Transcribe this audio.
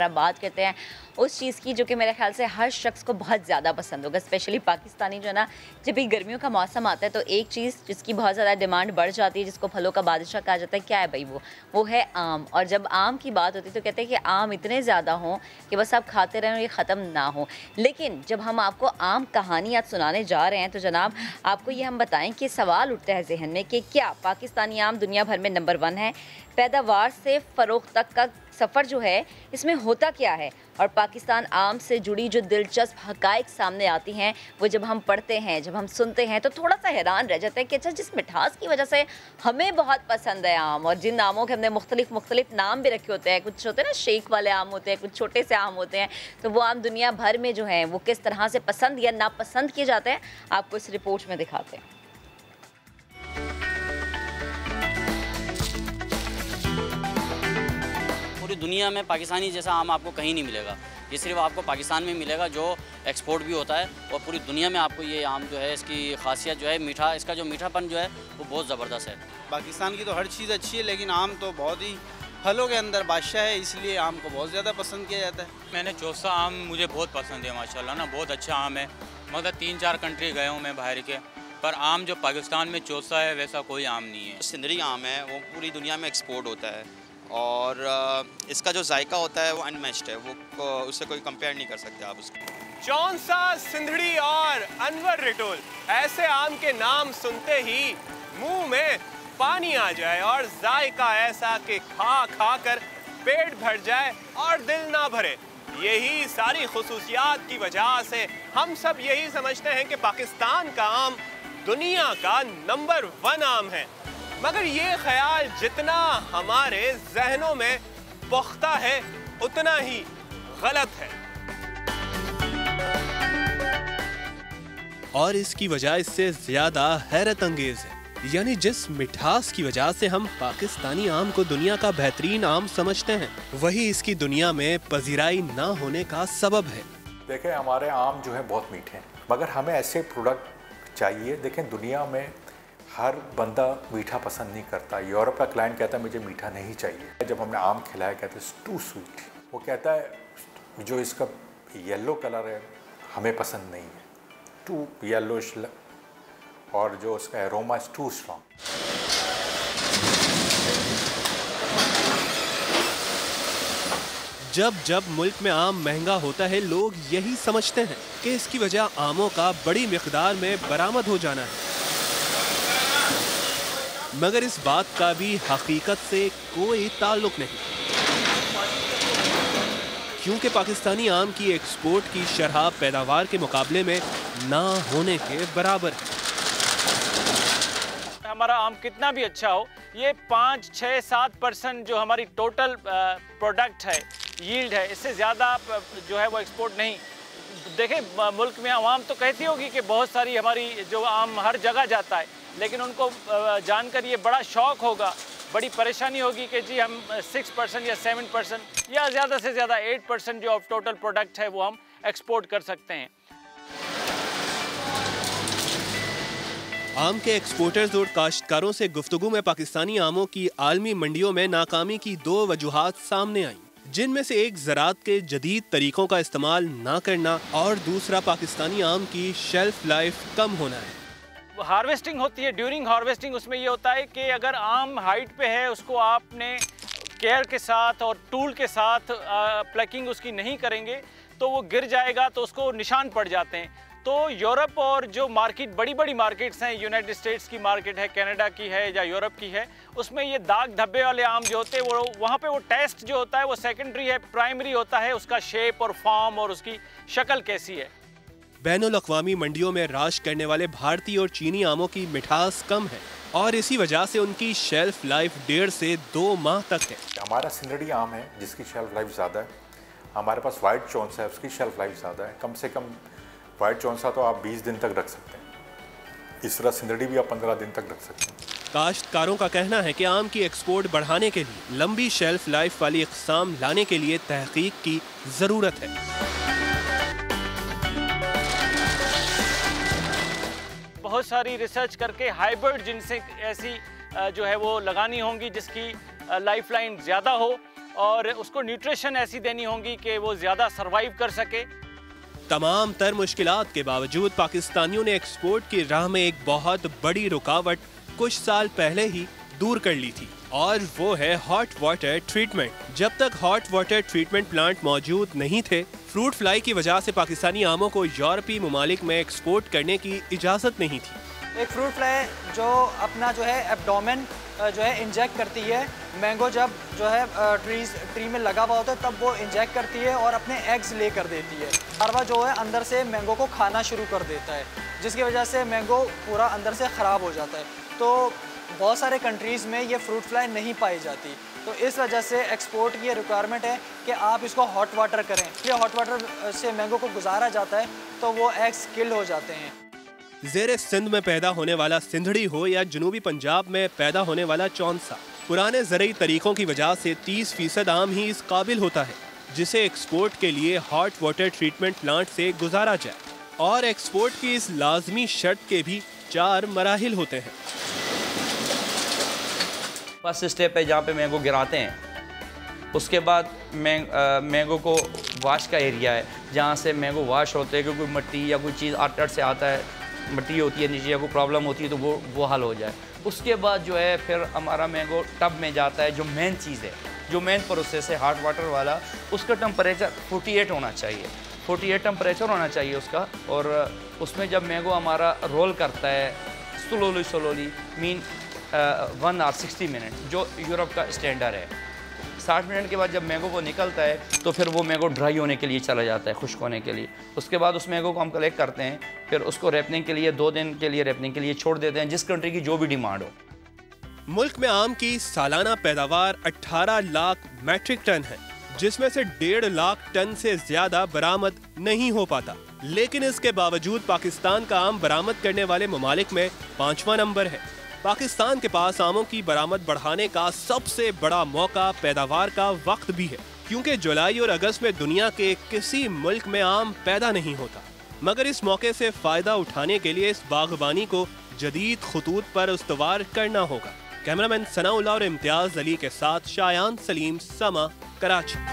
बात करते हैं उस चीज़ की जो कि मेरे ख्याल से हर शख्स को बहुत ज़्यादा पसंद होगा, स्पेशली पाकिस्तानी जो है ना, जब भी गर्मियों का मौसम आता है तो एक चीज़ जिसकी बहुत ज़्यादा डिमांड बढ़ जाती है, जिसको फलों का बादशाह कहा जाता है, क्या है भाई वो है आम। और जब आम की बात होती है तो कहते हैं कि आम इतने ज़्यादा हों कि बस आप खाते रहें और ये ख़त्म ना हो। लेकिन जब हम आपको आम कहानी आज सुनाने जा रहे हैं तो जनाब आपको ये हम बताएं कि सवाल उठता है जहन में कि क्या पाकिस्तानी आम दुनिया भर में नंबर 1 है? पैदावार से फ़रोख्त तक का सफ़र जो है इसमें होता क्या है? और पाकिस्तान आम से जुड़ी जो दिलचस्प हक़ाइक़ सामने आती हैं वो जब हम पढ़ते हैं, जब हम सुनते हैं तो थोड़ा सा हैरान रह जाते हैं कि अच्छा, जिस मिठास की वजह से हमें बहुत पसंद है आम, और जिन आमों के हमने मुख्तलिफ नाम भी रखे होते हैं, कुछ होते हैं ना शेक वाले आम होते हैं, कुछ छोटे से आम होते हैं, तो वो आम दुनिया भर में जो हैं वो किस तरह से पसंद या नापसंद किए जाते हैं आपको इस रिपोर्ट में दिखाते हैं। पूरी दुनिया में पाकिस्तानी जैसा आम आपको कहीं नहीं मिलेगा। ये सिर्फ आपको पाकिस्तान में मिलेगा जो एक्सपोर्ट भी होता है, और पूरी दुनिया में आपको ये आम जो है इसकी खासियत जो है मीठा, इसका जो मीठापन जो है वो बहुत ज़बरदस्त है। पाकिस्तान की तो हर चीज़ अच्छी है, लेकिन आम तो बहुत ही फलों के अंदर बादशाह है, इसलिए आम को बहुत ज़्यादा पसंद किया जाता है। मैंने चौसा आम मुझे बहुत पसंद है माशाल्लाह ना, बहुत अच्छा आम है। मतलब 3-4 कंट्री गया हूँ मैं बाहर के, पर आम जो पाकिस्तान में चौसा है वैसा कोई आम नहीं है। सिंदरी आम है वो पूरी दुनिया में एक्सपोर्ट होता है, और इसका जो जायका होता है वो अनमैच्ड है, वो उससे कोई कंपेयर नहीं कर सकते आप उसको। चौसा, सिंधड़ी और अनवर रिटोल, ऐसे आम के नाम सुनते ही मुंह में पानी आ जाए और जायका ऐसा कि खा खा कर पेट भर जाए और दिल ना भरे। यही सारी खुसूसियात की वजह से हम सब यही समझते हैं कि पाकिस्तान का आम दुनिया का नंबर 1 आम है। मगर ये ख्याल जितना हमारे जहनों में पुख्ता है उतना ही गलत है। और इसकी वजह इससे ज्यादा हैरत अंगेज है, यानी जिस मिठास की वजह से हम पाकिस्तानी आम को दुनिया का बेहतरीन आम समझते हैं, वही इसकी दुनिया में पजीराई ना होने का सबब है। देखें, हमारे आम जो है बहुत मीठे हैं, मगर हमें ऐसे प्रोडक्ट चाहिए। देखें, दुनिया में हर बंदा मीठा पसंद नहीं करता। यूरोप का क्लाइंट कहता है मुझे मीठा नहीं चाहिए। जब हमने आम खिलाया कहते हैं टू स्वीट, वो कहता है जो इसका येलो कलर है हमें पसंद नहीं है, टू येलोइश, और जो उसका एरोमा इज टू स्ट्रॉन्ग। जब जब मुल्क में आम महंगा होता है, लोग यही समझते हैं कि इसकी वजह आमों का बड़ी मिकदार में बरामद हो जाना है, मगर इस बात का भी हकीकत से कोई ताल्लुक नहीं, क्योंकि पाकिस्तानी आम की एक्सपोर्ट की शरह पैदावार के मुकाबले में ना होने के बराबर है। हमारा आम कितना भी अच्छा हो, ये 5, 6, 7% जो हमारी टोटल प्रोडक्ट है, यील्ड है, इससे ज़्यादा जो है वो एक्सपोर्ट नहीं। देखें, मुल्क में आवाम तो कहती होगी कि बहुत सारी हमारी जो आम हर जगह जाता है, लेकिन उनको जानकर ये बड़ा शौक़ होगा, बड़ी परेशानी होगी कि जी हम 6% या 7% या ज़्यादा से ज़्यादा 8% जो टोटल प्रोडक्ट है वो हम एक्सपोर्ट कर सकते हैं। आम के एक्सपोर्टर्स और काश्तकारों से गुफ्तगू में पाकिस्तानी आमों की आलमी मंडियों में नाकामी की 2 वजूहात सामने आई, जिनमें से एक ज़राअत के जदीद तरीकों का इस्तेमाल ना करना और दूसरा पाकिस्तानी आम की शेल्फ लाइफ कम होना है। हार्वेस्टिंग होती है, ड्यूरिंग हार्वेस्टिंग उसमें ये होता है कि अगर आम हाइट पे है, उसको आपने केयर के साथ और टूल के साथ प्लकिंग उसकी नहीं करेंगे तो वो गिर जाएगा, तो उसको निशान पड़ जाते हैं। तो यूरोप और जो मार्केट, बड़ी बड़ी मार्केट्स हैं, यूनाइटेड स्टेट्स की मार्केट है, कनाडा की है या यूरोप की है, उसमें ये दाग धब्बे वाले आम जो होते हैं वो वहाँ पे वो टेस्ट जो होता है वो सेकेंडरी है, प्राइमरी होता है उसका शेप और फॉर्म और उसकी शक्ल कैसी है। बैनुल अक़वामी मंडियों में राज करने वाले भारतीय और चीनी आमों की मिठास कम है, और इसी वजह से उनकी शेल्फ लाइफ 1.5 से 2 माह तक है। हमारा सिंदड़ी आम है जिसकी शेल्फ लाइफ ज़्यादा है, हमारे पास वाइट चौंसा है उसकी शेल्फ लाइफ ज़्यादा है। कम से कम वाइट चौंसा तो आप 20 दिन तक रख सकते हैं, इस तरह सिंदड़ी भी आप 15 दिन तक रख सकते हैं। काश्तकारों का कहना है कि आम की एक्सपोर्ट बढ़ाने के लिए लंबी शेल्फ लाइफ वाली इक़साम लाने के लिए तहकीक की ज़रूरत है। बहुत सारी रिसर्च करके हाइब्रिड जिनसे ऐसी जो है वो लगानी होंगी जिसकी लाइफ लाइन ज़्यादा हो, और उसको न्यूट्रिशन ऐसी देनी होगी कि वो ज़्यादा सर्वाइव कर सके। तमाम तर मुश्किलात के बावजूद पाकिस्तानियों ने एक्सपोर्ट की राह में एक बहुत बड़ी रुकावट कुछ साल पहले ही दूर कर ली थी, और वो है हॉट वाटर ट्रीटमेंट। जब तक हॉट वाटर ट्रीटमेंट प्लांट मौजूद नहीं थे, फ्रूट फ्लाई की वजह से पाकिस्तानी आमों को यूरोपीय ममालिक में एक्सपोर्ट करने की इजाज़त नहीं थी। एक फ्रूट फ्लाई जो अपना जो है एब्डोमेन जो है इंजेक्ट करती है, मैंगो जब जो है ट्री में लगा हुआ होता है तब वो इंजेक्ट करती है और अपने एग्स ले कर देती है। लार्वा जो है अंदर से मैंगो को खाना शुरू कर देता है, जिसकी वजह से मैंगो पूरा अंदर से ख़राब हो जाता है। तो बहुत सारे कंट्रीज़ में ये फ्रूट फ्लाई नहीं पाई जाती, तो इस वजह से एक्सपोर्ट की रिक्वायरमेंट है कि आप इसको हॉट वाटर करें। ये हॉट वाटर से मैंगो को गुजारा जाता है तो वो एग्स किल हो जाते हैं। ज़ेरे सिंध में पैदा होने वाला सिंधड़ी हो या जनूबी पंजाब में पैदा होने वाला चौंसा, पुराने ज़रूरी तरीक़ों की वजह से 30% आम ही इस काबिल होता है जिसे एक्सपोर्ट के लिए हॉट वाटर ट्रीटमेंट प्लांट से गुजारा जाए। और एक्सपोर्ट की इस लाजमी शर्त के भी 4 मराहिल होते हैं। फर्स्ट स्टेप है जहाँ पे मैंगो गिराते हैं, उसके बाद मैंगो को वाश का एरिया है जहाँ से मैंगो वाश होते हैं, क्योंकि मिट्टी या कोई चीज़ आर्ट से आता है, मिट्टी होती है नीचे या कोई प्रॉब्लम होती है तो वो हल हो जाए। उसके बाद जो है फिर हमारा मैंगो टब में जाता है। जो मेन चीज़ है, जो मेन प्रोसेस है हॉट वाटर वाला, उसका टेम्परेचर 48 होना चाहिए, 48 टेम्परेचर होना चाहिए उसका। और उसमें जब मैंगो हमारा रोल करता है स्लोली मीन 1 आवर 60 मिनट जो यूरोप का स्टैंडर्ड है, 60 मिनट के बाद जब मैंगो वो निकलता है तो फिर वो मैंगो ड्राई होने के लिए चला जाता है, खुश्क होने के लिए। उसके बाद उस मैंगो को हम कलेक्ट करते हैं, फिर उसको रैपनिंग के लिए 2 दिन के लिए रैपनिंग के लिए छोड़ देते हैं, जिस कंट्री की जो भी डिमांड हो। मुल्क में आम की सालाना पैदावार 18 लाख मैट्रिक टन है, जिसमें से 1.5 लाख टन से ज्यादा बरामद नहीं हो पाता। लेकिन इसके बावजूद पाकिस्तान का आम बरामद करने वाले ममालिक में 5वां नंबर है। पाकिस्तान के पास आमों की बरामद बढ़ाने का सबसे बड़ा मौका पैदावार का वक्त भी है, क्योंकि जुलाई और अगस्त में दुनिया के किसी मुल्क में आम पैदा नहीं होता। मगर इस मौके से फायदा उठाने के लिए इस बागबानी को जदीद खतूत पर उस्तवार करना होगा। कैमरामैन सनाउल्लाह और इम्तियाज अली के साथ शायान सलीम, समा, कराची।